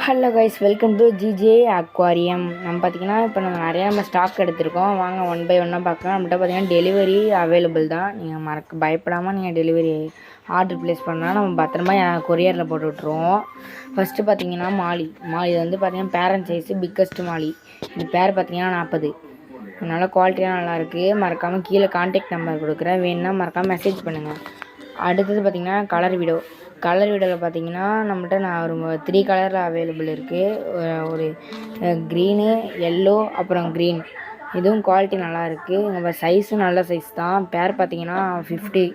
Hello guys, welcome to GJ aquarium. இப்போ நிறையா stock எடுத்திருக்கோம். வாங்க ஒன் பை ஒன்னாக பார்க்கலாம். நம்மகிட்ட பார்த்தீங்கன்னா டெலிவரி அவைலபிள் தான். நீங்கள் பயப்படாமல் நீங்கள் டெலிவரி ஆர்டர் ப்ளேஸ் பண்ணால் நம்ம பத்திரமா கொரியரில் போட்டு விட்ருவோம். ஃபஸ்ட்டு பார்த்தீங்கன்னா மாலி வந்து பார்த்தீங்கன்னா பேரண்ட் சைஸு பிக்கஸ்ட் மாலி. இது பேர் பார்த்தீங்கன்னா 40. அதனால் குவாலிட்டியாக நல்லாயிருக்கு. மறக்காமல் கீழே கான்டாக்ட் நம்பர் கொடுக்குறேன், வேணுன்னா மறக்காமல் மெசேஜ் பண்ணுங்கள். அடுத்தது பார்த்திங்கன்னா கலர் வீடியோவில் பார்த்தீங்கன்னா நம்மகிட்ட ஒரு 3 கலரில் அவைலபிள் இருக்குது. ஒரு க்ரீனு, எல்லோ, அப்புறம் க்ரீன். இதுவும் குவாலிட்டி நல்லா இருக்குது. நம்ம சைஸும் நல்ல சைஸ் தான். பேர் பார்த்தீங்கன்னா 50.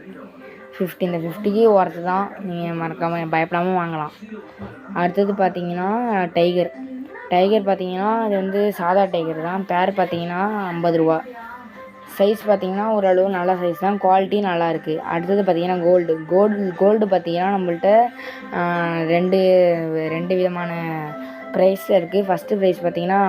இந்த 50க்கு ஒர்த்து தான். நீங்கள் மறக்காமல் பயப்படாமல் வாங்கலாம். அடுத்தது பார்த்தீங்கன்னா டைகர் பார்த்தீங்கன்னா இது வந்து சாதா டைகர் தான். பேர் பார்த்தீங்கன்னா 50 ரூபா. சைஸ் பார்த்தீங்கன்னா ஓரளவு நல்ல சைஸ் தான். குவாலிட்டி நல்லாயிருக்கு. அடுத்தது பார்த்தீங்கன்னா கோல்டு பார்த்தீங்கன்னா நம்மள்ட்ட ரெண்டு விதமான ப்ரைஸில் இருக்குது. ஃபஸ்ட்டு ப்ரைஸ் பார்த்தீங்கன்னா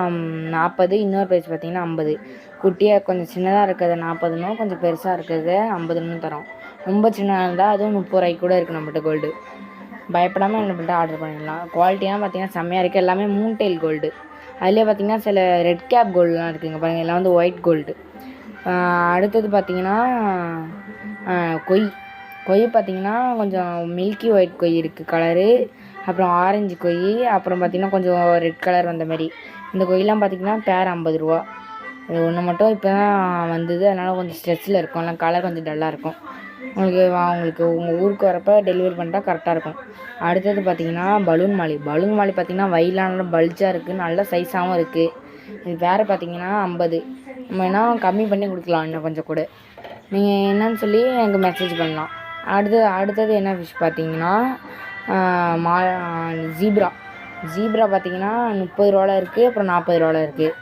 40, இன்னொரு ப்ரைஸ் பார்த்தீங்கன்னா 50. குட்டியாக கொஞ்சம் சின்னதாக இருக்கிறது 40ன்னு, கொஞ்சம் பெருசாக இருக்கிறது 50ன்னு தரோம். ரொம்ப சின்னதாக இருந்தால் அதுவும் 30 ரூபாய்க்கு கூட இருக்குது நம்மள்ட்ட கோல்டு. பயப்படாமல் நம்மள்ட்ட ஆர்டர் பண்ணிடலாம். குவாலிட்டியாக பார்த்தீங்கன்னா செம்மையாக இருக்குது. எல்லாமே மூன்டெயில் கோல்டு. அதிலே பார்த்தீங்கன்னா சில ரெட் கேப் கோல்டுலாம் இருக்குதுங்க பாருங்கள். எல்லாம் வந்து ஒயிட் கோல்டு. அடுத்தது பார்த்திங்கன்னா கொய் பார்த்திங்கன்னா கொஞ்சம் மில்கி ஒயிட் கொய் இருக்குது கலரு, அப்புறம் ஆரஞ்சு கொய், அப்புறம் பார்த்திங்கன்னா கொஞ்சம் ரெட் கலர் வந்த மாதிரி. இந்த கொய்லாம் பார்த்திங்கன்னா பேர் 50 ரூபா. இது ஒன்று மட்டும் இப்போ தான் வந்தது, அதனால் கொஞ்சம் ஸ்ட்ரெஸ்ஸில் இருக்கும். இல்லை கலர் கொஞ்சம் டல்லாக இருக்கும். உங்களுக்கு உங்கள் ஊருக்கு வரப்போ டெலிவரி பண்ணிட்டா கரெக்டாக இருக்கும். அடுத்தது பார்த்திங்கன்னா பலூன் மாலி பார்த்திங்கன்னா வயிலாம் நல்லா பல்ஜாக இருக்குது, நல்ல சைஸாகவும் இருக்குது. இது வேறு பார்த்திங்கன்னா 50. நம்ம என்ன கம்மி பண்ணி கொடுக்கலாம், இன்னும் கொஞ்சம் கூட. நீங்கள் என்னன்னு சொல்லி எனக்கு மெசேஜ் பண்ணலாம். அடுத்தது என்ன ஃபிஷ் பார்த்தீங்கன்னா ஜீப்ரா பார்த்தீங்கன்னா 30 ரூபாவில் இருக்குது, அப்புறம் 40 ரூபாவில் இருக்குது.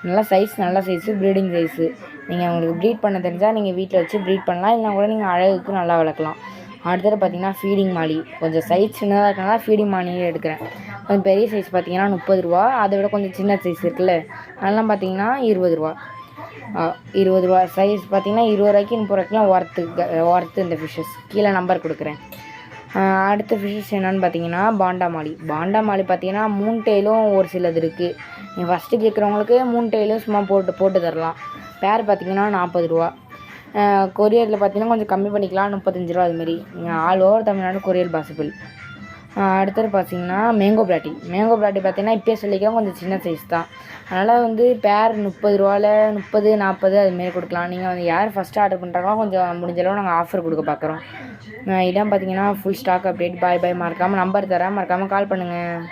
நல்ல சைஸு, ப்ரீடிங் சைஸு. நீங்கள் உங்களுக்கு ப்ரீட் பண்ண தெரிஞ்சால் நீங்கள் வீட்டில் வச்சு ப்ரீட் பண்ணலாம், இல்லைனா கூட நீங்கள் அழகுக்கு நல்லா வளர்க்கலாம். அடுத்தது பார்த்திங்கன்னா ஃபீடிங் மாலி. கொஞ்சம் சைஸ் சின்னதாக இருக்கனால ஃபீடிங் மாலியே எடுக்கிறேன். கொஞ்சம் பெரிய சைஸ் பார்த்திங்கன்னா 30 ரூபா. அதை விட கொஞ்சம் சின்ன சைஸ் இருக்குல்ல, அதெல்லாம் பார்த்திங்கன்னா 20 ரூபா. 20 ரூபா சைஸ் பார்த்திங்கன்னா 20 ரூபாய்க்கு 30 ரூபாய்க்குலாம் ஒர்த்து இந்த ஃபிஷ்ஷஸ். கீழே நம்பர் கொடுக்குறேன். அடுத்த ஃபிஷ்ஷஸ் என்னென்னு பார்த்தீங்கன்னா பாண்டா மாலி பார்த்திங்கன்னா 3 டெயிலும் ஒரு சிலது இருக்குது. நீங்கள் ஃபஸ்ட்டு கேட்குறவங்களுக்கு 3 டெயிலும் சும்மா போட்டு தரலாம். பேர் பார்த்திங்கன்னா 40 ரூபா. கொரியரில் பார்த்திங்கன்னா கொஞ்சம் கம்மி பண்ணிக்கலாம், 35 ரூபா அதுமாரி. நீங்கள் all over Tamil Nadu courier possible. அடுத்தது பார்த்திங்கன்னா மேங்கோ பிளாட்டி பார்த்திங்கன்னா இப்போயே சொல்லிக்கலாம், கொஞ்சம் சின்ன சைஸ் தான். அதனால் வந்து பேர் 30 ரூபாவில் 30, 40 அதுமாரி கொடுக்கலாம். நீங்கள் வந்து யார் ஃபஸ்ட்டு ஆர்டர் பண்ணுறாங்களோ கொஞ்சம் முடிஞ்சளவு நாங்கள் ஆஃபர் கொடுக்க பார்க்குறோம். இதான் பார்த்திங்கன்னா ஃபுல் ஸ்டாக் அப்டேட். பாய். மறக்காமல் நம்பர் தரேன், மறக்காமல் கால் பண்ணுங்கள்.